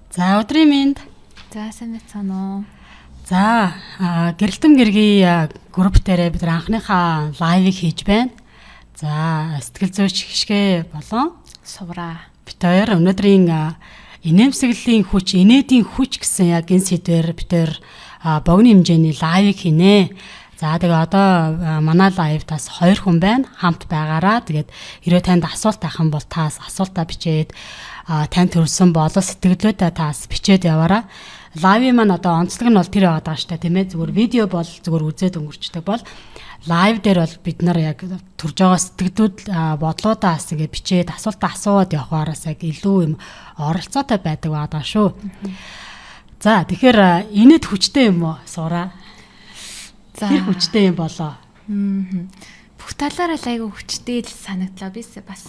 За өдрийн мэнд. За сайн байна уу? За гэрэлтэн гэргийн групп дээрээ бид анхныхаа лайвыг хийж байна. За сэтгэл зүйч хишгэ болон Сувраа. Бид хоёр өнөөдрийн инээмсэглэлийн хүч, инээдийн хүч гэсэн яг энэ сэдвээр бид хоёр богино хэмжээний лайвыг хийнэ. За тэгээ одоо манай лайвтаас 2 хүн байна. Хамт байгаараа. Тэгээд хэрвээ танд асуулт байх юм бол таас асуултаа бичээд танд төрсэн болол сэтгэлдээ таас бичээд яваарай. Лайвын маань одоо онцлог нь бол тэр яваад байгаа шүү дээ, тийм ээ. Зүгээр видео бол зүгээр үзээд өнгөрчдөг бол лайв дээр бол бид нар яг төрж байгаа сэтгэлдүүд бодлуудаас ингээд бичээд асуултаа асууад явахаараас яг илүү юм оролцоотой байдаг байгаа шүү. За тэгэхээр инээд хүчтэй юм уу Сувраа? Тэр хүчтэй юм болоо. Бүх талаараа айгүй хүчтэй л санагдлаа. Би бас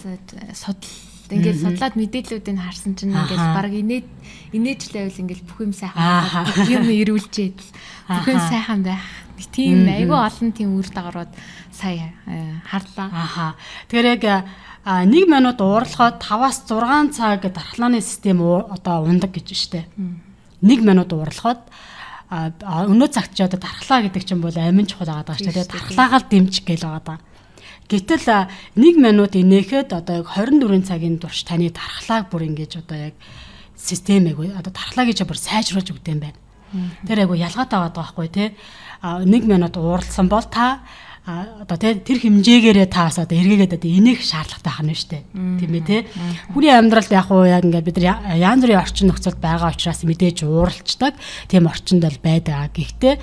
судал ингээд судлаад мэдээллүүдийг харсан чинь ингээд баг инээж левел ингээд бүх юм сайхан юм ирүүлжээд бүх юм сайхан байх. Тийм айгүй олон тийм үр дагаврууд сая харлаа. Тэгэхээр яг 1 минут уурлахад 5-аас 6 цаг дархлааны систем одоо ундаг гэж штэ. 1 минут уурлахад өнөө цагт ч одоо дархлаа гэдэг чинь бол амин чухал байгаа шүү дээ. Дархлаагаар дэмжих гээл байгаа. Гэтэл 1 минут инээхэд одоо яг 24 цагийн турш таны дархлааг бүр ингэж одоо яг системийг одоо дархлаа гэж бүр сайжруулж өгдөг юм байна. Тэр айгу ялгаатай байгаа байхгүй тий. 1 минут ууралсан бол та одоо тэр хэмжээгээрээ таас одоо эргээгээд одоо инех шаардлагатай хана штэ. Тийм ээ тий. Хүний амьдралд яг уу яг ингээд бид нар янз бүрийн орчин нөхцөлд байгаа учраас мэдээж ууралцдаг. Тийм орчинд л байдаг. Гэхдээ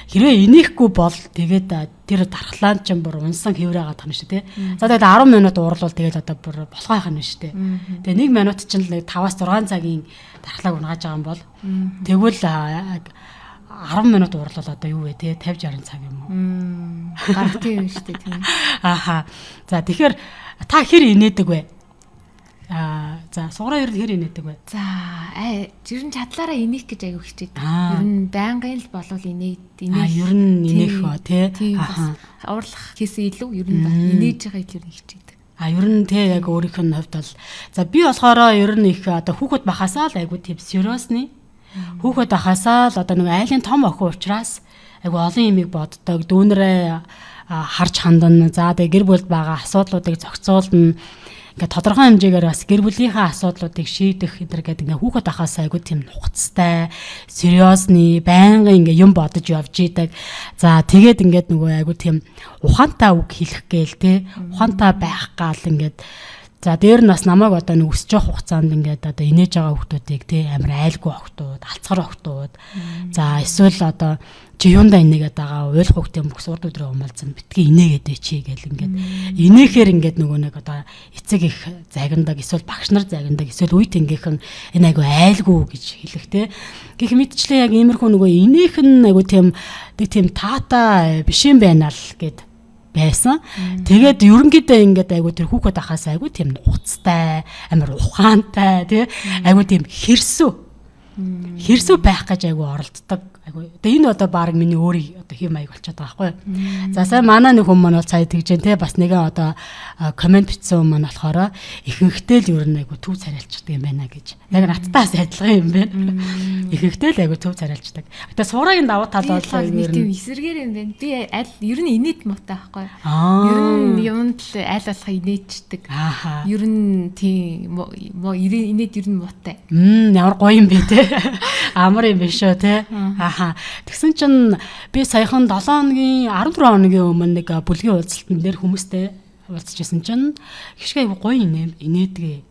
хэрвээ инехгүй бол тэгээд тэр дархлаанд ч бүр унсан хэврээгаад тань шүү дээ. За тэгээд 10 минут уурлал тэгээд одоо бүр болохоо хана шүү дээ. Тэгээд 1 минут чинь л 5-аас 6 цагийн дархлааг унгааж байгаа юм бол тэгвэл 10 минут уурлал одоо юу вэ те 50-60 цаг юм уу? Гарддаг юм шүү дээ тийм. За тэгэхээр та хэр инээдэг вэ? За Сувраа хэр инээдэг вэ? За ер нь чадлаараа инех гэж аягүй хичээдэг. Ер нь байнгын л болвол инех. Ер нь инех ба тий. Уурлах хийсэн илүү ер нь инээж байгаа илүү хичээдэг. Ер нь тий яг өөрийнх нь хувьд бол за би болохоор ер нь их одоо хүүхэд бахасаа л аягүй тийм сериусны. Хүүхэд бахасаа л одоо нэг айлын том охин учраас аягүй олон юмыг боддог. Дүүнэрээ харж хандна. За тэгээ гэр бүлд байгаа асуудлуудыг зохицуулна. Ингээ тодорхой хэмжээгээр бас гэр бүлийнхаа асуудлуудыг шийдэх гэдэг ингээ хүүхэд ахаас айгүй тийм нухацтай, сериусны, байнгын ингээ юм бодож явж идэг. За тэгээд ингээд нөгөө айгүй тийм ухаантай үг хэлэх гээл те. Ухаантай байх гал ингээд за дээр нь бас намайг одоо нэг өсөж явах хугацаанд ингээд одоо инээж байгаа хүмүүсийг те амар айлгүй охтууд, алцгар охтууд. За эсвэл одоо чи юундаа инээгээд байгаа ойлгох хөхтэй мөхс урд өдрөө умалцсан битгий инээгээд чи гэл ингээд инээхээр ингээд нөгөө нэг одоо эцэг их загиндаг эсвэл багш нар загиндаг эсвэл үе тэнгийнхэн энэ айгу айлгүй гэж хэлэх те гэх мэтчлээ яг иймэрхүү нөгөө инээх нь айгу тийм таата биш юм байна л гэд байсан. Тэгээд ерөнхийдөө ингээд айгу тэр хүүхэд ахаас айгу тийм нухацтай, амар ухаантай тий айгу тийм хэрсүү байх гэж айгу оролддог. Тэгээ энэ одоо баг миний өөрийн одоо хэм маяг болчиход байгаа байхгүй. За сайн манай нэг хүмүүс маань бол цаа тэгж जैन те бас нэгэн одоо комент бичсэн хүмүүс маань болохоор ихэнхдээ л ер нь айгу төв царайлчдаг юм байна гэж. Яг надтаас адилхан юм байна. Ихэнхдээ л айгу төв царайлчдаг. Тэгээ Сувраагийн давуу тал бол ер нь эсэргээр юм байна. Би аль ер нь инээд мотой байхгүй. Ер нь юмд л аль болох инээдчдэг. Ер нь тийм инээд ер нь мотой. Ямар гоё юм бэ те. Амар юм биш үү те. Тэгсэн чинь би саяхан 7 хоногийн 14 хоногийн өмнө нэг бүлгийн уулзалтан дээр хүмүүстэй уулзчихсан чинь хишгээ гоё инээдгээ.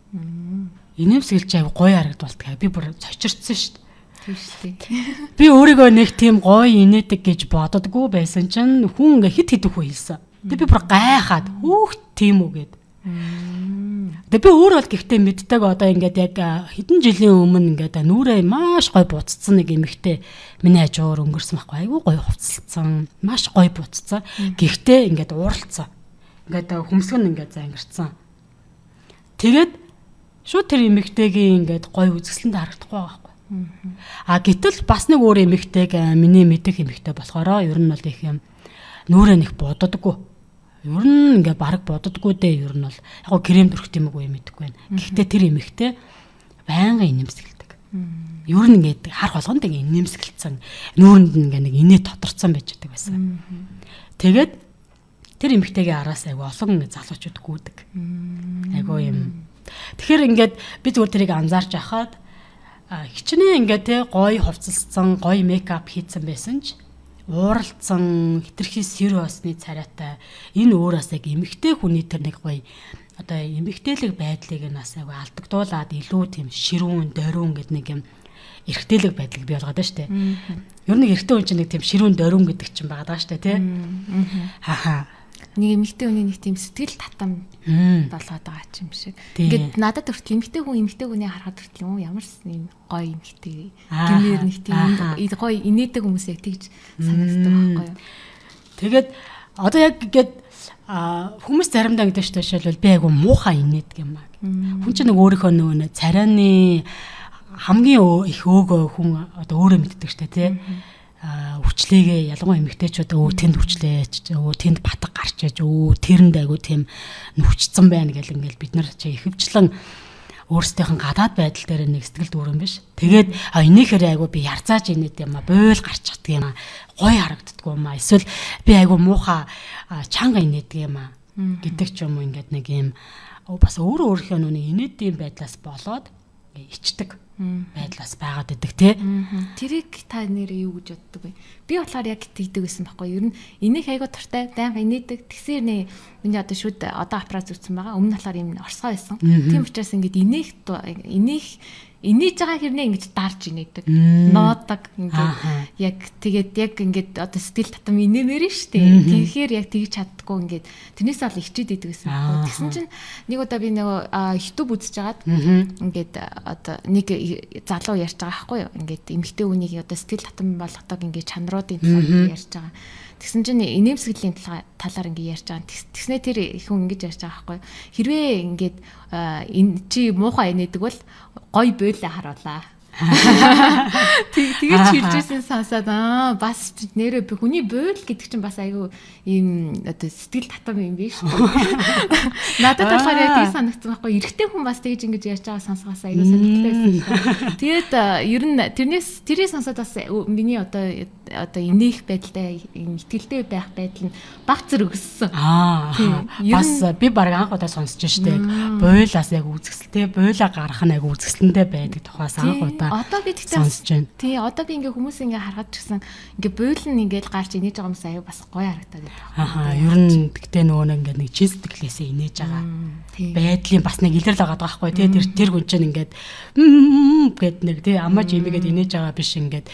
Инээмсэглэж аяг гоё харагдуулдаг. Би бүр цочирдсан шүү дээ. Би өөрийгөө нэг тийм гоё инээдэг гэж боддоггүй байсан чинь хүн ингээ хит хит хөө хэлсэн. Тэгээ би бүр гайхаад хөөх тийм үү гэд. Тэгээ би өөр бол гэхдээ мэддэг одоо ингээд яг хэдэн жилийн өмнө ингээд нүрээ маш гой буцсан нэг эмэгтэй миний хажуугаар өнгөрсөн байхгүй айгүй гой хувцалцсан маш гой буцсан гэхдээ ингээд ууралцсан ингээд хөмсгөн ингээд зангирцсан тэгээд шууд тэр эмэгтэйгийн ингээд гой үзэсгэлэнд харагдахгүй байгаа байхгүй гэтэл бас нэг өөр эмэгтэйг миний мэдэх эмэгтэй болохоор ер нь бол их юм нүрээ нэг боддоггүй. Ер нь ингээ баг боддоггүй дээ ер нь бол яг крем дөрөх тийм үгүй мэдгүй байна. Гэхдээ тэр эмэгтэй байнгын инээмсэглэдэг. Ер нь ингээд хар болгонд ингээд нэмсгэлцэн нүүрэнд ингээд нэг инээ тодорцсон байж байдаг байсан. Тэгээд тэр эмэгтэйгээ араас айгу олон залуучууд гүйдэг. Айгу юм. Тэгэхээр ингээд би зүгээр тэрийг анзаарч байхад хичнээн ингээд те гоё хувцалсан, гоё мейкап хийцэн байсан ч ууралцсан, хитрхи сериосны царайтай энэ өөрөөс яг эмэгтэй хүний тэр нэг гоё одоо эмэгтэйлэг байдлыг нас айгу алдагдуулаад илүү тийм ширүүн, дөрүүн гэдэг нэг юм эрэгтэйлэг байдлыг бий болгоод байна шүү дээ. Ер нь эрэгтэй хүн чинь нэг тийм ширүүн, дөрүүн гэдэг чинь байгаа шүү дээ, тий. Хааха. Нэг эмэгтэй хүний нэг тийм сэтгэл татам болоод байгаа юм шиг. Ингээд надад хүртэл эмэгтэй хүний харахад хүртэл ямар юм гоё эмэгтэй гэмээр нэг тийм гоё инээдэг хүмүүс яг тэгж санагддаг байхгүй юу. Тэгээд одоо яг ингээд хүмүүс заримдаа гэдэг чинь жишээлбэл би айгу муухай инээдэг юм аа. Хүн чинь нэг өөрийнхөө нөгөө царайны хамгийн их өөгөө хүн одоо өөрөө мэддэг штэ тий. Хүчлээгээ ялангуяа эмэгтэйчүүд тэнд хүчлээч тэнд батг гарчээж тэрэнд айгу тийм нүчцэн байна гэл ингээл бид нар чи ихэвчлэн өөрсдийнх нь гадаад байдал дээр нэг сэтгэл дүүрэн биш. Тэгээд энийхээр айгу би ярцааж инээд юм а буйл гарч чаддаг юм а гоё харагддаггүй юм а эсвэл би айгу муухай чанга инээдэг юм а гэдэг ч юм уу ингээд нэг юм бас өөрийнхөө нүг инээдэг байдлаас болоод ичдэг байдлаас байгаад идэг тий. Тэрийг та нэр юу гэж боддог вэ? Би болохоор яг тэгдэг байсан байхгүй. Ер нь энийх айгуу туртай, байнга инээдэг. Тэгсээр нэ миний одоо шүд одоо аппарат зүтсэн байгаа. Өмнө нь болохоор юм орсгой байсан. Тийм учраас ингээд инээж байгаа хэрнээ ингэж дарж инээдэг. Ноодаг ингээд яг тэгээд яг ингээд одоо сэтгэл татам инээмээр нь штэ. Тэгэхээр яг тэгж чаддгүй ингээд тэрнээс ол ичээд идэг гэсэн. Тэгсэн чинь нэг удаа би нэг YouTube үзэж хагаад ингээд одоо нэг залуу ярьж байгаа байхгүй юу. Ингээд эмэгтэй хүнийг одоо сэтгэл татам болгодог ингээд чанаруудын талаар ярьж байгаа. Тэгсэн чинь инээмсэглэлийн талаар ингээд ярьж байгаа. Тэгснэ тэр хүн ингэж ярьж байгаа байхгүй юу. Хэрвээ ингээд чи муухай инээдэг бол гой бойлоо харуулаа. Тэгээд чиржсэн сонсоод бас нэрээ би хүний бойл гэдэг чинь бас айгүй ийм одоо сэтгэл татам юм биш үү? Надад болохоор яг тийм санагдсан байхгүй. Эрэгтэй хүн бас тэгж ингэж ярьж байгаа сонсгоос айгүй сонирхолтой. Тэгээд ер нь тэрийг сонсоод бас миний одоо инээх байдалтай итгэлтэй байх байдал нь багцэр өгсөн. Бас би баг анх удаа сонсож штэ. Бойлаас яг үзэсгэлтэй, бойлоо гарах нь айгүй үзэсгэлэнтэй байдаг тухаас анх удаа. Одоо би тэгтээ тий одоо би ингээ хүмүүс ингээ харахад ч гэсэн ингээ бойл нь ингээл гарч инээж байгаа юмсаа аюу бас гоё харагдаад байна. Ер нь тэгтээ нөгөө ингээ нэг чин сэтгэлээсээ инээж байгаа байдлын бас нэг илэрл байгаа байхгүй тий тэр хүн чинь ингээд гэд нэг тий амаж имигээд инээж байгаа биш ингээд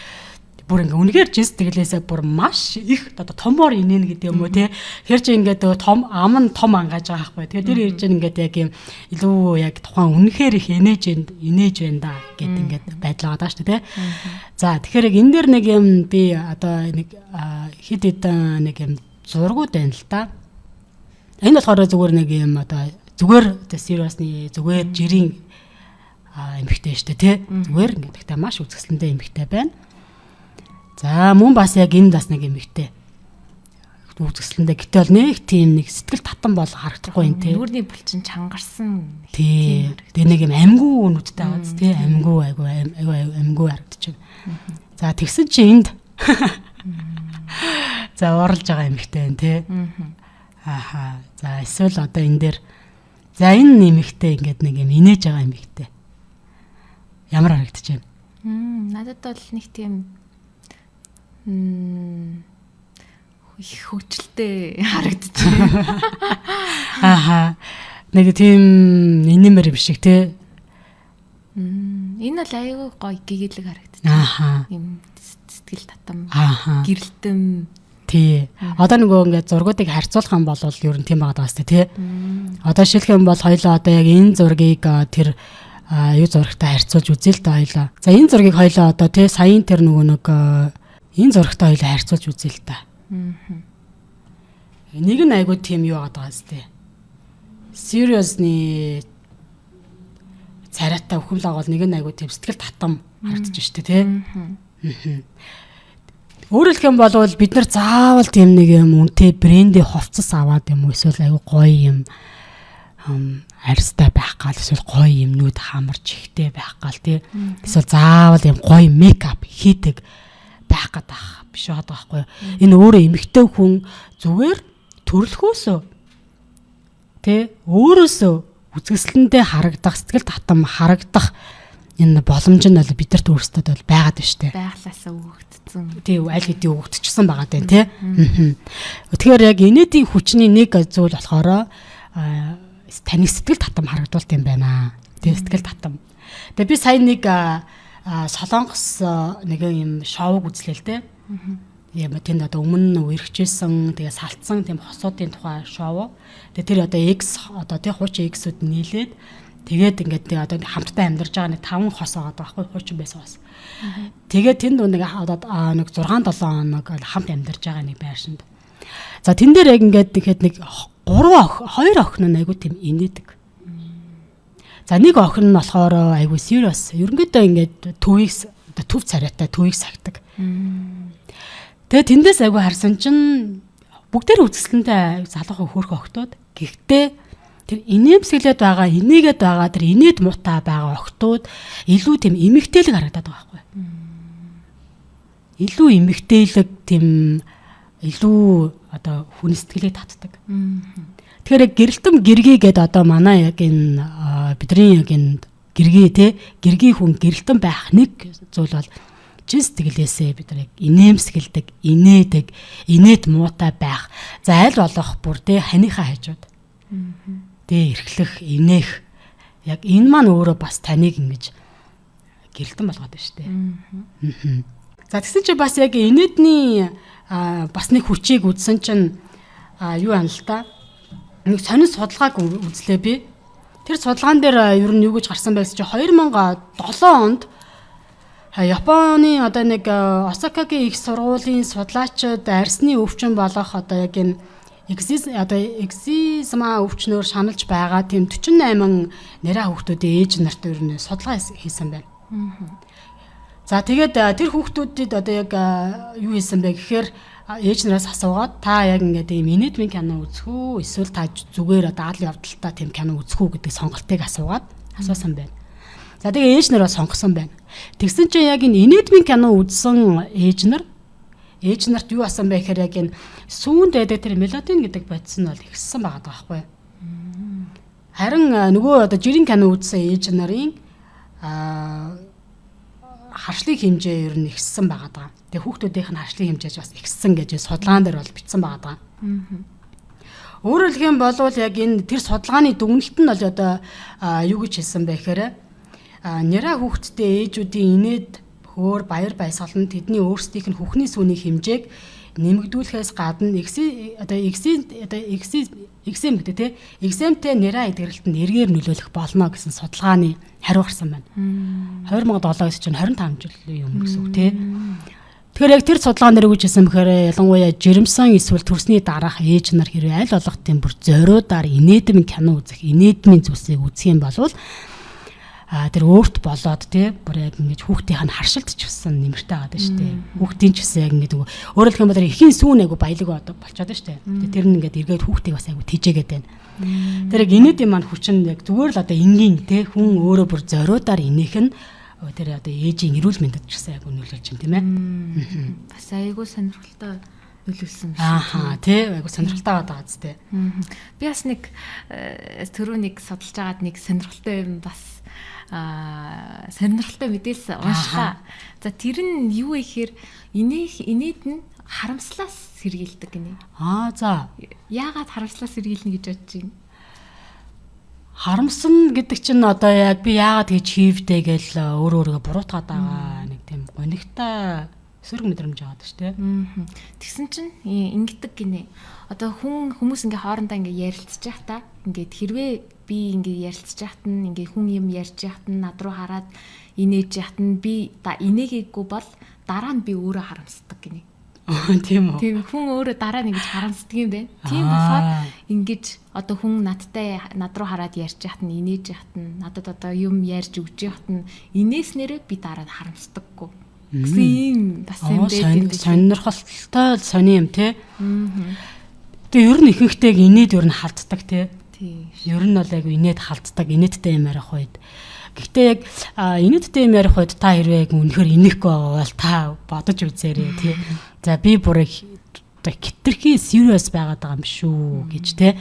бүр ингээ үнэхээр чин сэтгэлээсээ бүр маш их одоо томоор инээн гэдэг юм уу тий тэр чинь ингээд том ам нь том ангааж байгаа байхгүй тэгээ тэр ирж ингээд яг юм илүү яг тухайн үнэхээр их инээж байна да гэд ингээд байдал байгаа шүү дээ тий за тэгэхээр яг энэ дэр нэг юм би одоо нэг хэд хэдэн нэг юм зургууд байна л да энэ болохоор зүгээр нэг юм одоо зүгээр сериосны зүгээр жирийн эмэгтэй шүү дээ тий зүгээр ингээд гэхдээ маш үзэсгэлэнтэй эмэгтэй байна. За мөн бас яг энэ бас нэг эмэгтэй үзэсгэлэндээ гэтээ бол нэг тийм нэг сэтгэл татан бол харагдахгүй юм тий. Нүрний булчин чангарсан. Тий. Тэгээ нэг юм амьгүй нүдтэй байгаа зү тий амьгүй амьгүй харагдчихна. За тэгсэн чи энд за уралж байгаа эмэгтэй байна тий. За эсвэл одоо энэ дээр за энэ эмэгтэй ингээд нэг юм инээж байгаа эмэгтэй. Ямар харагдаж байна? Надад бол нэг тийм хөвчлөлтэй харагдчих. Нэг тийм инэмэр юм шиг тий. Энэ бол аюу гоё гэгээлэг харагдчих. Ийм сэтгэл татам, гэрэлтэм. Тий. Одоо нөгөө ингээд зургуудыг харьцуулах юм бол ер нь тийм байгаа даа сте тий. Одоо жишээлх юм бол хоёлоо одоо яг энэ зургийг тэр юу зурагтай харьцуулж үзээ л да хоёлоо. За энэ зургийг хоёлоо одоо тий саяын тэр нөгөө нэг энэ зурагтай хоёлоо харьцуулж үзээ л да. Нэг нь айгуу тийм юу байгаа сте. Seriously царайтай өхөмл агуул нэг нь айгуу тийм сэтгэл татам харагдаж штэ тий. Өөрөлдөх юм бол бид нар заавал тийм нэг юм үнэтэй брендийн хувцас аваад юм уу эсвэл айгуу гоё юм арьстай байх гал эсвэл гоё юмнууд хамарч ихтэй байх гал тий. Эсвэл заавал юм гоё мейкап хийдэг байх гэдэг биш байгаа байхгүй. Энэ өөрөө эмэгтэй хүн зүгээр төрөлхөөсөө тий өөрөөсөө үзэсгэлэндээ харагдах, сэтгэл татам харагдах энэ боломж нь бол бидэрт өөрсдөд бол байгаад байна штэ. Байглаасаа өгөгдсөн. Тий аль хэдийн өгөгдчихсэн байгаа даа тий. Тэгэхээр яг инээдийн хүчний нэг зүйл болохоор таны сэтгэл татам харагдуулт юм байна. Тий сэтгэл татам. Тэгээ би сая нэг Солонгос нэг юм шоуг үзлээ л дээ. Яа тэнд одоо өмнө үерхжсэн тэгээ салтсан тийм хосуудын тухай шоу. Тэгээ тэр одоо X одоо тий хуучин X-үүд нийлээд тэгээд ингээд одоо хамтдаа амьдарч байгаа нэг 5 хос байгаа байхгүй хуучин байсан бас. Тэгээд тэнд нэг одоо нэг 6-7 хоног хамт амьдарч байгаа нэг байршинд. За тэн дээр яг ингээд тэгэхэд нэг 2 охин нь айгу тийм инээдэг. За нэг охин нь болохоор айгу serious. Ерөнхийдөө ингээд төв царайтай төвийг сагдаг. Тэгээ тэндээс айгу харсан чинь бүгдээр үзэсгэлэнтэй залуухан хөөрхөн охтууд. Гэхдээ тэр инээмсэглээд байгаа, инээгээд байгаа, тэр инээд муутай байгаа охтууд илүү тийм эмэгтэйлэг харагдаад байгаа байхгүй. Илүү эмэгтэйлэг тийм илүү одоо хүн сэтгэлийг татдаг. Тэгэхээр гэрэлтэм гэргий гэдэг одоо манай яг энэ бидний яг энэ гэргий те гэргий хүн гэрэлтэм байх нэг зүйл бол чин сэтгэлээсээ бид нар яг инээмсгэлдэг, инээдэг, инээд муутай байх. За аль болох бүр те ханыхаа хажууд. Тэ эрхлэх, инээх яг энэ маань өөрөө бас таныг ингэж гэрэлтэн болгоод байна шүү дээ. За тэгсэн чинь бас яг инээдний бас нэг хүчийг үзсэн чинь юу ана л та. Нэг сонин судалгааг үзлээ би. Тэр судалгаан дээр ер нь юу гэж гарсан байсан чинь 2007 онд Японы одоо нэг Осакагийн их сургуулийн судлаачид арсны өвчин болох одоо яг энэ экзизма өвчнөөр шаналж байгаа тийм 48 нэраа хүүхдүүдийн ээж нарт ер нь судалгаа хийсэн байна. За тэгээд тэр хүүхдүүдэд одоо яг юу хийсэн бэ гэхээр ээж нараас асуугаад та яг ингээд ийм инээдмийн кино үзэх үү эсвэл та зүгээр одоо аал явдалтай тийм кино үзэх үү гэдэг сонголтыг асуусан байна. За тэгээ ээж нараа сонгосон байна. Тэгсэн чинь яг энэ инээдмийн кино үзсэн ээж нарт юу асан бэ гэхээр яг энэ сүүнд байдаг тэр мелатонин гэдэг бодис нь бол ихссэн байгаа байхгүй. Харин нөгөө одоо жирийн кино үзсэн ээж нарын харшлыг хэмжээ ер нь ихссэн байгаа даа. Тэгээ хүүхдүүдийнх нь харшлыг хэмжээж бас ихссэн гэж судалгаан дээр бол бичсэн байгаа даа. Өөрөөр хэлэх юм бол яг энэ тэр судалгааны дүгнэлт нь бол одоо юу гэж хэлсэн бэ гэхээр нэраа хүүхдтэй ээжүүдийн инээд хөөр баяр баясгалан тэдний өөрсдийнх нь хүүхний сүүний хэмжээг нэмэгдүүлэхээс гадна экземтэй нэраа эдгэрэлтэнд эргээр нөлөөлөх болно гэсэн судалгааны хариу гарсан байна. 2007 гэсэн чинь 25 жилийн өмнө гэсэн үг тий. Тэгэхээр яг тэр судалгаан дээр үгж хэлсэн бэхээр ялангуяа жирэмсэн эсвэл төрсний дараах ээж нар хэрэг аль болох тийм бүр зориудаар инээдмийн кино үзэх, инээдмийн зүйлсийг үзэх юм бол тэр өөрт болоод тий бүр яг ингэж хүүхдийнх нь харшилт ч гэсэн нэмэртэй байгаа шүү дээ. Хүүхдийн ч гэсэн яг ингэ өөрөөр хэлэх юм бол эхийн сүүн айгу баялаг болчиход шүү дээ. Тэр нь ингээд эргээд хүүхдийг бас айгу тижээгээд байна. Тэр яг инээдийн маань хүчин яг зүгээр л одоо энгийн тий хүн өөрөө бүр зориудаар инээх нь тэр одоо ээжийн эрүүл мэндэд ч гэсэн айгу нөлөөлж байна тийм ээ. Бас айгу сонирхолтой нөлөөлсөн шүү. Тий айгу сонирхолтой байгаа зү. Би бас нэг түрүү нэг судалж агаад нэг сонирхолтой юм бас сонирхолтой мэдээлэл уншлаа. За тэр нь юу вэ гэхээр инээд нь харамслаас сэргийлдэг гинэ. За. Яагаад харамслаас сэргийлнэ гэж бодож байна? Харамсан гэдэг чинь одоо яг би яагаад гэж хийвдэ гэж өөрөө буруутгаад байгаа нэг тийм гонигтай сөрөг мэдрэмж аваад шүү дээ. Тэгсэн чинь ингэдэг гинэ. Одоо хүмүүс ингээ хоорондоо ингээ ярилцж байх та. Ингээд хэрвээ би ингээ ярилцж яхад нь ингээ хүн юм ярьж яхад нь над руу хараад инээж яхад нь би инээгээгүй бол дараа нь би өөрөө харамсдаг гинэ. Тийм үү. Тийм хүн өөрөө дараа нь ингэж харамсдаг юм байна. Тийм болохоор ингэж одоо хүн над руу хараад ярьж яхад нь инээж яхад нь надад одоо юм ярьж өгч яхад нь инээснээрээ би дараа нь харамсдаггүй. Гэсэн юм бас юм дээ. Сонирхолтой сони юм те. Тэгээ ер нь ихэнхдээ инээд ер нь халддаг те. Тийм. Ер нь бол айгу инээд халддаг, инээдтэй юм ярих үед. Гэхдээ яг инээдтэй юм ярих үед та хэрвээ үнэхээр инехгүй байгаа бол та бодож үзээрэй тий. За би бүр хитрхи serious байгаад байгаа юм шүү гэж тий.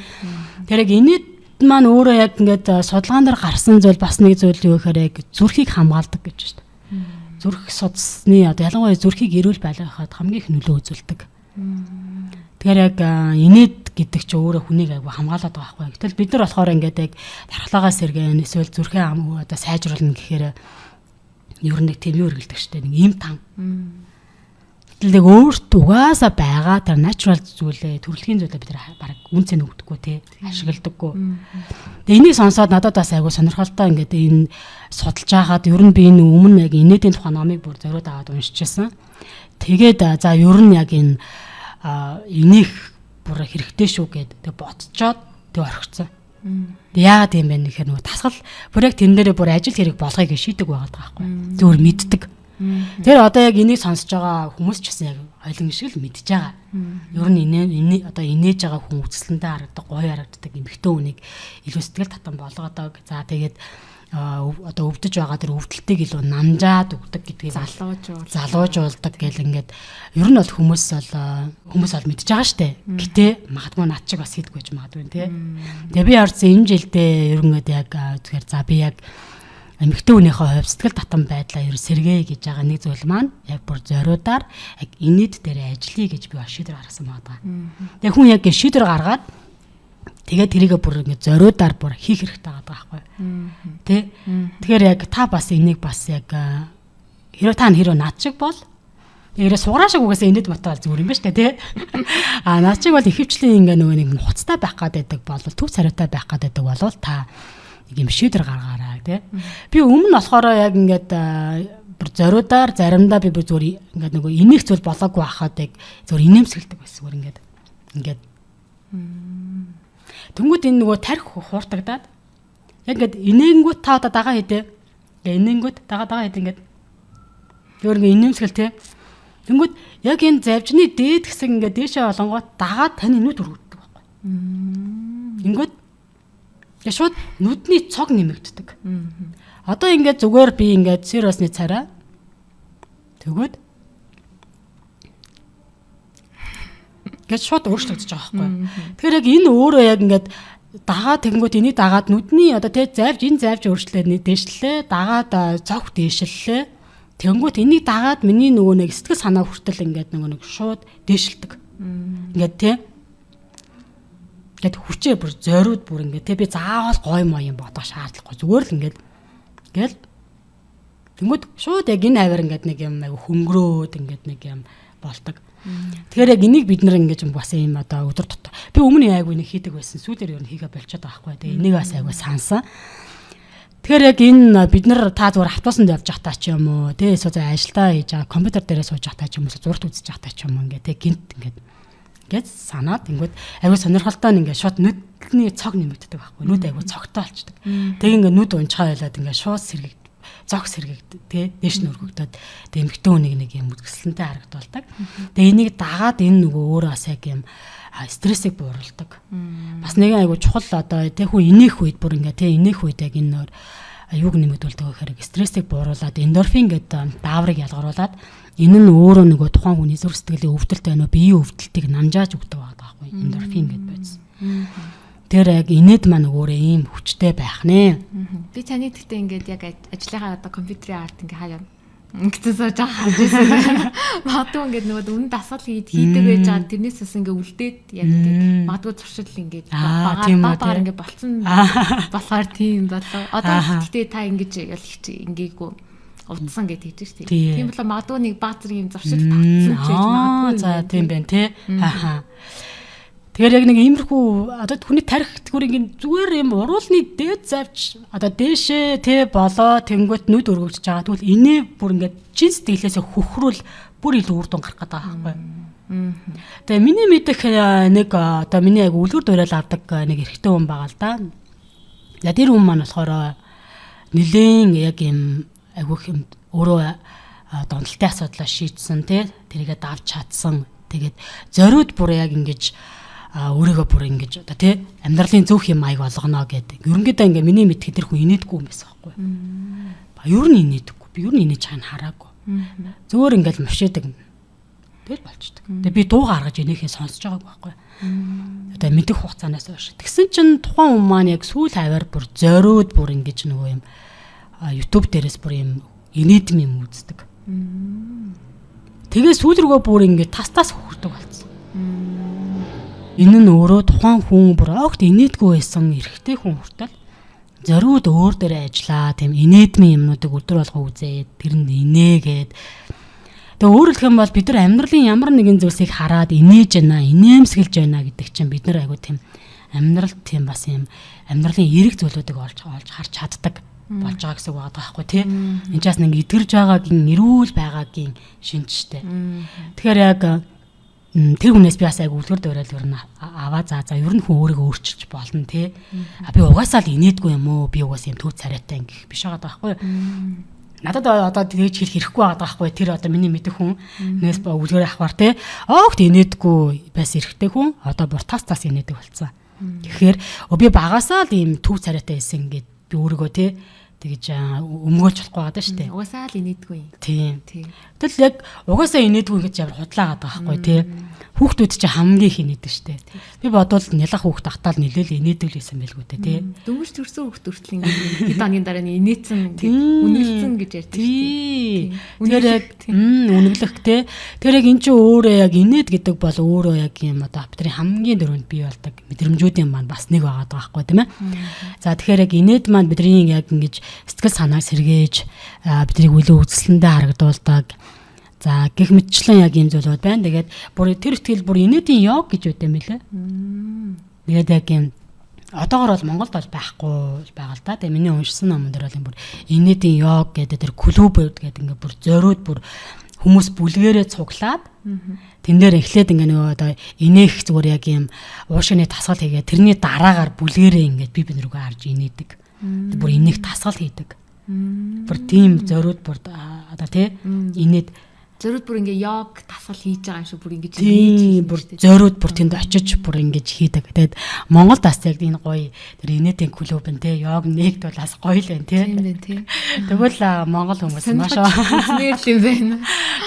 Тэр яг инээд маань өөрөө яг ингээд судалгаан дээр гарсан зүйл бас нэг зүйл юу гэхээр яг зүрхийг хамгаалдаг гэж байна шүү дээ. Зүрх судасны одоо ялангуяа зүрхийг эрүүл байлгахад хамгийн их нөлөө үзүүлдэг. Тэгэхээр яг инээд гэдэг чинь өөрөө хүнийг айгу хамгаалаад байгаа байхгүй. Гэтэл бид нар болохоор ингээд яг дархлаагаа сэргэн эсвэл зүрхээ одоо сайжруулна гэхээр ер нь нэг тийм юу хэрэгэлдэг шүү дээ. Нэг им тан. Гэтэл яг өөрт угаасаа байгаа тэр natural зүйлээ төрөлхийн зүйлээ бид нар баг үнцэн өгдөггүй те ашигладаггүй. Тэгээ энийг сонсоод надад бас айгу сонирхолтой ингээд энэ судалж байгаад ер нь би энэ өмнө яг инээдийн тухай номыг бүр зориод аваад уншижсэн. Тэгээд за ер нь яг энэ энийг бүр хэрэгтэй шүү гэд тэг бодцоод тэг орхицсан. Тэг яагаад юм бэ гэхээр нөгөө тасгал бүр яг тэн дээрээ бүр ажил хэрэг болгоёг шийдэг байгаад байгаа байхгүй. Зүгээр мэддэг. Тэр одоо яг энийг сонсож байгаа хүмүүс ч гэсэн яг ойлон шиг л мэдж байгаа. Ер нь энэ одоо инээж байгаа хүн үзэсгэлэнтэй харагддаг, гоё харагддаг эмэгтэй хүнийг илүү сэтгэл татан болгодог. За тэгээд одоо өвдөж байгаа тэр өвдөлтийг илүү намжаад өгдөг гэдгийг залуужуулдаг гэл ингээд ер нь бол хүмүүс бол мэдж байгаа штэ. Гэтэ магадгүй над чиг бас хийдгүй гэж магадгүй тий. Тэгээ би харсан энэ жилдээ ерөнхийдөө яг тэгэхээр за би яг эмэгтэй хүнийхээ хувьд сэтгэл татан байдлаа ер сэргээ гэж байгаа нэг зүйл маань яг бүр зориудаар яг инээд дээр ажиллая гэж би шийдвэр гаргасан байгаа. Тэгээ хүн яг шийдвэр гаргаад тэгээд тэрийгэ бүр ингэ зориудаар бүр хийх хэрэгтэй байгаа байхгүй. Тэ? Тэгэхээр яг та бас энийг бас яг хэрэг та хэрэг над шиг бол тэрээ сугараа шиг угаасаа инээд мотол зүгээр юм ба штэ тий. Над шиг бол ихэвчлэн ингээ нөгөө нэг хуцтай байх гад байдаг бол төв царайтай байх гад байдаг бол та нэг юм шийдвэр гаргаарай тий. Би өмнө болохоор яг ингээд бүр зориудаар заримдаа би бүр зүгээр ингээд нөгөө инех зүйл болоогүй байхад яг зүгээр инээмсгэлдэг байсан зүгээр ингээд Тэнгүүд энэ нөгөө тарих хууртагдаад яг ингээд инээнгүүт та одоо дагаа хийдэ. Инээнгүүт дагаа хийдэ ингээд өөр ингээд инээмсгэл те. Тэнгүүд яг энэ завжны дээд хэсэг ингээд дээшээ олонгууд дагаад таны нүд өргөддөг байхгүй. Ингээд яг шууд нүдний цог нэмэгддэг. Одоо ингээд зүгээр би ингээд сериосны царай тэгвэл гэж шууд өөрчлөгдөж байгаа байхгүй. Тэгэхээр яг энэ өөрөө яг ингээд дагаад тэгэнгүүт энийг дагаад нүдний одоо тэ завж өөрчлөлөө дээшлээ, дагаад цогт дээшлээ. Тэгэнгүүт энийг дагаад миний нөгөө нэг сэтгэл санаа хүртэл ингээд нөгөө нэг шууд дээшилдэг. Ингээд тэ. Гэт хүчээ бүр зориуд бүр ингээд тэ би заавал гой моём бодох шаардлагагүй. Зүгээр л ингээд гэл тэгэнгүүт шууд яг энэ аваар ингээд нэг юм айгу хөнгөрөөд ингээд нэг юм болдог. Тэгэхээр яг энийг бид нар ингэж бас юм одоо өдөр тутмын би өмнө айгу нэг хийдэг байсан. Сүүлээр ер нь хийгээ болчиход байгаа байхгүй. Тэгээ энийг бас айгу сансан. Тэгэхээр яг энэ бид нар та зүгээр автобусанд явж байхдаа ч юм уу тий эсвэл ажилдаа хийж байгаа компьютер дээрээ сууж байхдаа ч юм уу зурагт үзэж байхдаа ч юм уу ингээ тий гинт ингээд санаад ингүүд айгу сонирхолтой ингээ шууд нүдний цог нэмэгддэг байхгүй. Нүд айгу цогтой болчдөг. Тэгээ ингээ нүд унчгаа байлаад ингээ шууд сэргийгдэг. Зог сэргийгдэг тий дээш нь өргөгдөд тэгээ эмэгтэй хүнийг нэг юм үзэсгэлэнтэй харагдуулдаг. Тэгээ энийг дагаад энэ нөгөө өөрөө бас яг юм стрессийг бууруулдаг. Бас нэг айгу чухал одоо тий хүн инех үед бүр ингээ тий инех үед яг энэ юуг нэмэгдүүлдэг гэхээр стрессийг бууруулад эндорфин гэдэг дааврыг ялгаруулад энэ нь өөрөө нөгөө тухайн хүний зүрх сэтгэлийн өвдөлт байна уу биеийн өвдөлтийг намжааж өгдөг байгаа байхгүй эндорфин гэдэг байсан. Тэр яг инээд маань өөрөө ийм хүчтэй байх нэ. Би таны гэхдээ ингээд яг ажлынхаа одоо компьютерийн арт ингээ хаяа ингээд сууж харж байсан. Магадгүй ингээд нөгөө үнэн дасгал хийдэг байж байгаа тэрнээс бас ингээ үлдээд яг ингээд магадгүй туршил ингээд багаар ингээ болцсон болохоор тийм болоо. Одоо гэхдээ та ингэж ингээгүй удсан гэдэг хийж шүү дээ. Тийм болоо магадгүй нэг баазар юм зуршил татсан ч гэж магадгүй. За тийм байна тий. Тэгэхээр яг нэг иймэрхүү одоо хүний тарих тэгвэр зүгээр юм уруулны дээд завж одоо дээшээ тэ болоо тэнгуут нүд өргөжж байгаа. Тэгвэл инээ бүр ингээд чин сэтгэлээсээ хөхрүүл бүр илүү үр дүн гарах гэдэг байгаа байхгүй. Тэгээ миний мэдэх нэг одоо миний яг үлгэр дуурайл авдаг нэг эрэгтэй хүн байгаа л да. За тэр хүн маань болохоор нэлээд яг юм айгүйх юм өөрөө донтолтой асуудлаа шийдсэн тэ тэрийгээ давж чадсан. Тэгээд зориуд бүр яг ингэж өөрийгөө бүр ингэж одоо тий амьдралын зөв юм аяг олгоно гэдэг. Ерөнхийдөө ингээ миний мэд тэр хүн инээдгүй юм байсан байхгүй. Ер нь инээдэггүй. Би ер нь инээж чаана хараагүй. Зөөр ингээл мушээдэг. Тэгэл болчдөг. Тэгээ би дуу гаргаж инээхээ сонсож байгааг байхгүй. Одоо мэдэх хугацаанаас хойш. Тэгсэн чинь тухайн хүн маань яг сүүл хаваар бүр зориуд бүр ингэж нөгөө юм YouTube дээрээс бүр юм инээдэм юм үздэг. Тэгээ сүүл рүүгээ бүр ингэ тас хөрдөг болсон. Энэ нь өөрөө тухайн хүн бүр огт инээдгүй байсан эрэгтэй хүн хүртэл зориуд өөр дээрээ ажиллаа, тийм инээдмийн юмнуудыг өдөр болго үзээд тэрэнд инээгээд тэгээ өөрөөр хэлэх юм бол бид нар амьдралын ямар нэгэн зүйлсийг хараад инээж байна, инээмсэглэж байна гэдэг чинь бид нар айгу тийм амьдралд тийм бас юм амьдралын эерэг зүйлүүдийг олж харж чаддаг болж байгаа гэсэн үг байгаа байхгүй тий. Энд чаас нэг эдгэрж байгаагийн эрүүл байгаагийн шинжтэй. Тэгэхээр яг тэр хүнээс би бас айгу үлгэр дөрөөл ер нь аваа за ер нь хүн өөрийгөө өөрчилж болно тий. Би угаасаа л инээдгүй юм уу? Би угаасаа юм төв царайтай ингэх биш байгаа байхгүй. Надад одоо тэгж хэлэх хэрэггүй байгаа байхгүй. Тэр одоо миний мэдэх хүн нээс ба үлгэр авахар тий. Огт инээдгүй байсан эрэгтэй хүн одоо бүр тас инээдэг болсон. Тэгэхээр би багасаа л ийм төв царайтай байсан ингээд би өөрийгөө тий тэгж өмгөөлж болохгүй байгаа шүү дээ. Угаасаа л инээдгүй. Тийм. Тэгэл яг угаасаа инээдгүй гэж ямар худлаагаад байгаа байхгүй тий. Хүүхдүүд чи хамгийн их инээдэг шүү дээ. Би бодвол нялах хүүхд ахтаал нэлээл инээдэг л байсан байлгүй дээ тий. Дөнгөж төрсөн хүүхд хүртэл ингээд хэд оны дараа нь инээсэн үнэглсэн гэж ярьдаг шүү дээ. Тэр яг үнэглэх тий. Тэр яг эн чинь өөрөө яг инээд гэдэг бол өөрөө яг юм одоо бидний хамгийн дөрөнд бий болдог мэдрэмжүүдийн маань бас нэг байгаа байхгүй тийм ээ. За тэгэхээр яг инээд маань бидний яг ингэж сэтгэл санааг сэргээж биднийг үл үзэсгэлэндээ харагдуулдаг. За гэх мэтчлэн яг юм зүйлүүд байна. Тэгээд бүр тэр ихтгэл бүр инээдийн йог гэж үүдээ мэлээ. Тэгээд яг юм одоогор бол Монголд бол байхгүй байгаа л да. Тэгээд миний уншсан номон дээр бол бүр инээдийн йог гэдэг тэр клуб гэдэг ингээ бүр зориуд бүр хүмүүс бүлгэрээ цуглаад тэн дээр эхлээд ингээ нөгөө одоо инээх зүгээр яг юм уушгины тасгал хийгээ тэрний дараагаар бүлгэрээ ингээ би рүүгээ харж инээдэг. Бүр инээх тасгал хийдэг. Бүр тийм зориуд бүр одоо тий инээд зориуд бүр ингээ йог тасгал хийж байгаа юм шиг бүр ингэж инээж бүр зориуд бүр тэнд очиж бүр ингэж хийдэг. Тэгээд Монголд бас яг энэ гоё тэр инээдийн клуб нь тий йог нэгд бол бас гоё л байна тий. Тийм дээ тий. Тэгвэл Монгол хүмүүс маш нэр юм байна.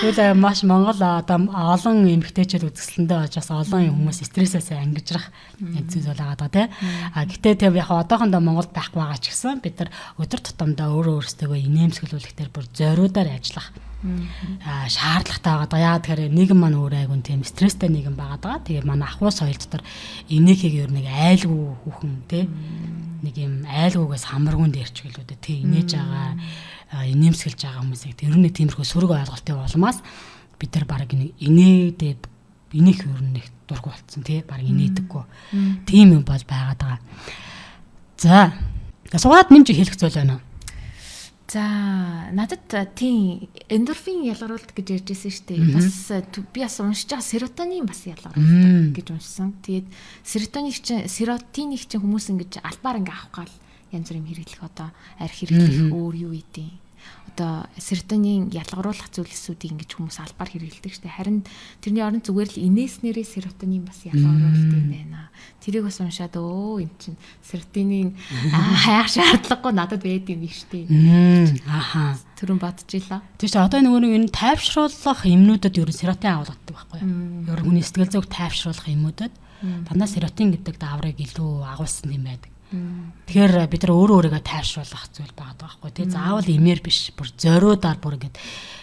Тэгвэл маш Монгол одоо олон эмэгтэйчүүд үзэсгэлэндээ очиж бас олон хүмүүс стрессээс ангижрах зүйл бол байгаа тий. Гэтээ тэг яг одоохондоо Монголд байхгүй байгаа ч гэсэн бид нар өдөр тутамдаа өөрөө өөрсдөө инээмсэглүүлэх тэр бүр зориудаар ажиллах шаардлагатай байгаа. Яг тэгэхээр нийгэм маань өөрөө айгуун тийм стресстэй нийгэм байгаа. Тэгээ манай ахуй соёл дотор инээхийг ер нэг айлгүй хүүхэн тий нэг юм айлгүйгээс хамаргуун дээрч гэлүүдээ тий инээж байгаа инээмсэглэж байгаа хүмүүсийг тэр нэг тиймэрхүү сөрөг ойлголтын улмаас бид нар баг инээдэг инээх ер нь их дургу болцсон тий баг инээдэггүй тийм юм бол байгаад байгаа. За суугаад нэмж хэлэх зүйл байна. За надад тийм эндорфин ялгаруулалт гэж ярьжсэн шүү дээ. Бас би бас уншиж байгаа серотонин бас ялгаруулдаг гэж уншсан. Тэгээд серотоник чинь хүмүүс ингэж албаар ингээ авах гал янз бүрийн хэрэглэх одоо арх хэрэглэх өөр юу идэв. Одоо серотонин ялгаруулах зүйлсүүдийг ингэж хүмүүс албаар хэрэглэдэг шүү дээ. Харин тэрний оронд зүгээр л инээснээрээ серотонин бас ялгаруулалт юм байна. Тэрийг бас уншаад эн чинь серотонин хаях шаардлагагүй надад байд юм биш үү? Ааха. Түрүүн бодчихлоо. Тийм ч одоо нөгөө энэ тайвшруулах юмнуудад ер нь серотонин агуулдаг байхгүй юу? Ер нь хүний сэтгэл зүйг тайвшруулах юмнуудад дандаа серотонин гэдэг дааврыг илүү агуулсан юм байдаг. Тэгэхээр бид нар өөрийгөө тайвшруулах зүйл байгаа байхгүй тий. Заавал имээр биш. Бүр зориудаар бүр ингэж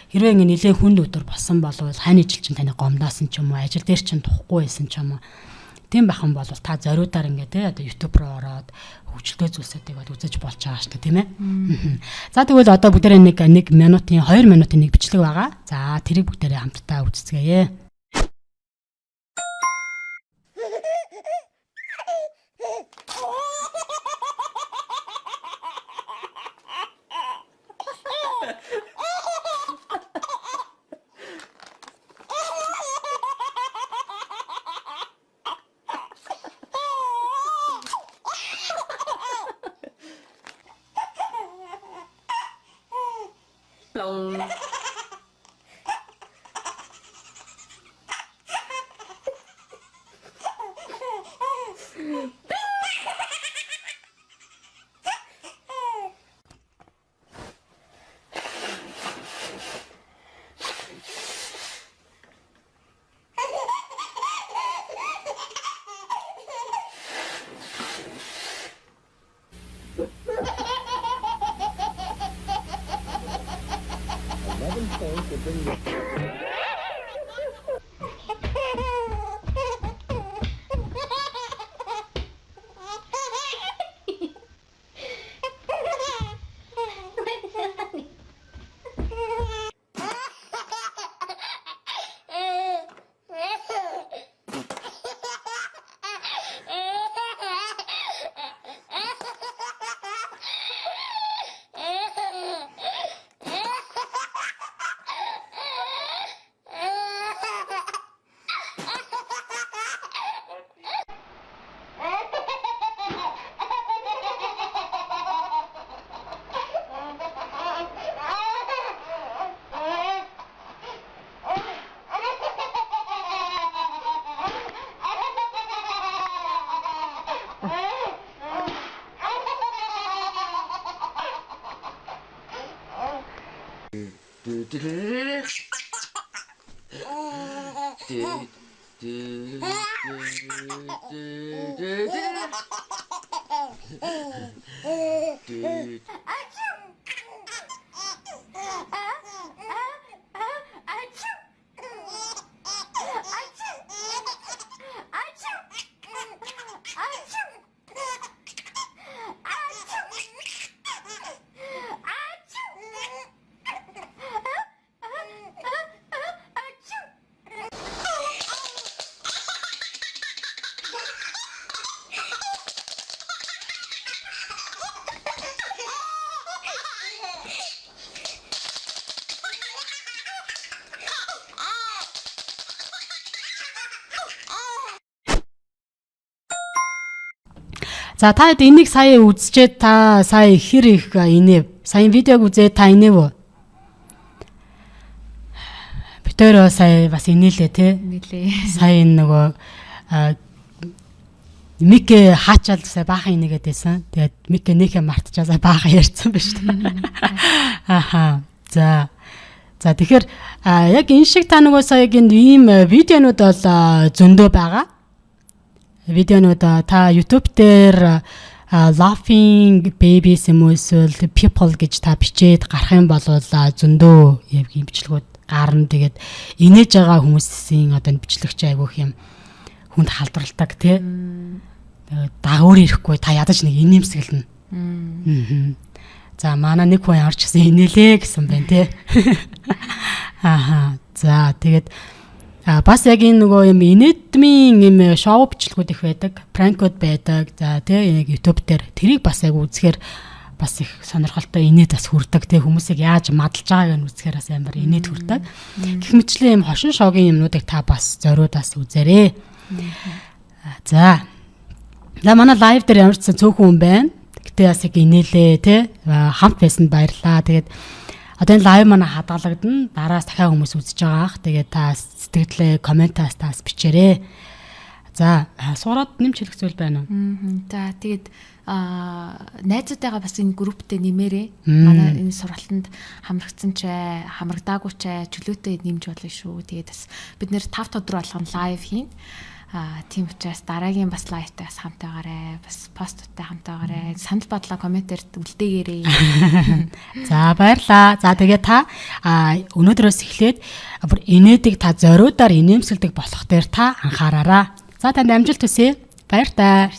хэрвээ ингэ нэлээ хүнд өдөр болсон бол хань ижил чинь таны гомдаасан ч юм уу, ажил дээр чинь тухгүй байсан ч юм уу. Тийм байх юм бол та зориудаар ингэ тий одоо YouTube руу ороод хөгжилтэй зүйлсүүдийг бод үзэж болж байгаа шүү дээ тийм ээ. За тэгвэл одоо бүгдээрээ 1 минутын 2 минутын нэг бичлэг байгаа. За тэрийг бүгдээрээ хамтдаа үзцгээе. За та хэд энийг сая үзчихэд та сая хэр их инэв? Сая видеог үзээд та инэв үү? Битээрөө сая бас инээлээ те. Инээлээ. Сая энэ нөгөө Микэ хаачаал сая баахан инегээд байсан. Тэгээд Микэ нөхөө мартчихаа баахан ярьсан байж та. Аха. За тэгэхээр яг энэ шиг та нөгөө сая гин ийм видеонууд бол зөндөө байгаа. Видеонууд та YouTube дээр laughing babies юм уу эсвэл people гэж та бичээд гарах юм бол зөндөө яг юм бичлэгүүд гарна. Тэгээд инээж байгаа хүмүүсийн одоо бичлэгч айгүйх юм хүнд халдварладаг тий. Дагавар ирэхгүй та ядаж нэг инээмсэглэнэ. За манай нэг хүн орч гэсэн инээлээ гэсэн байна тий. Аха. За тэгээд бас яг энэ нөгөө юм инэдмийн юм шоу бичлэгүүд их байдаг, пранкуд байдаг. За тий яг YouTube дээр тэрийг бас яг үзэхээр бас их сонирхолтой инээд бас хүрдэг. Тий хүмүүсийг яаж мадалж байгааг нь үзэхээр бас амар инээд хүрдэг. Гэх мэтчлэн юм хошин шоугийн юмнуудыг та бас зориуд бас үзээрэй. За манай лайв дээр ямар ч цөөхөн хүн байна. Гэтэ бас яг инээлээ тий хамт байсанд баярлалаа. Тэгээд одоо энэ лайв манай хадгалагдана. Дараас дахиад хүмүүс үзэж байгаа ах. Тэгээд та сэтгэлдээ комментаас таас бичээрэй. За сураад нэмж хэлэх зүйл байна уу? За тэгээд найзуудтайгаа бас энэ групптэй нэмээрэй. Манай энэ сургалтанд хамрагдсан ч хамрагдаагүй ч чөлөөтэй нэмж болно шүү. Тэгээд бас бид нэр 5 өдөр болгон лайв хийн. Тийм учраас дараагийн бас лайвтай бас хамтаагаарай. Бас постуудтай хамтаагаарай. Санал бодлоо комментээр үлдээгээрэй. За баярлаа. За тэгээ та өнөөдрөөс эхлээд бүр инээдэг та зориудаар инээмсэлдэг болох дээр та анхаараарай. За танд амжилт хүсье. Баяр таа.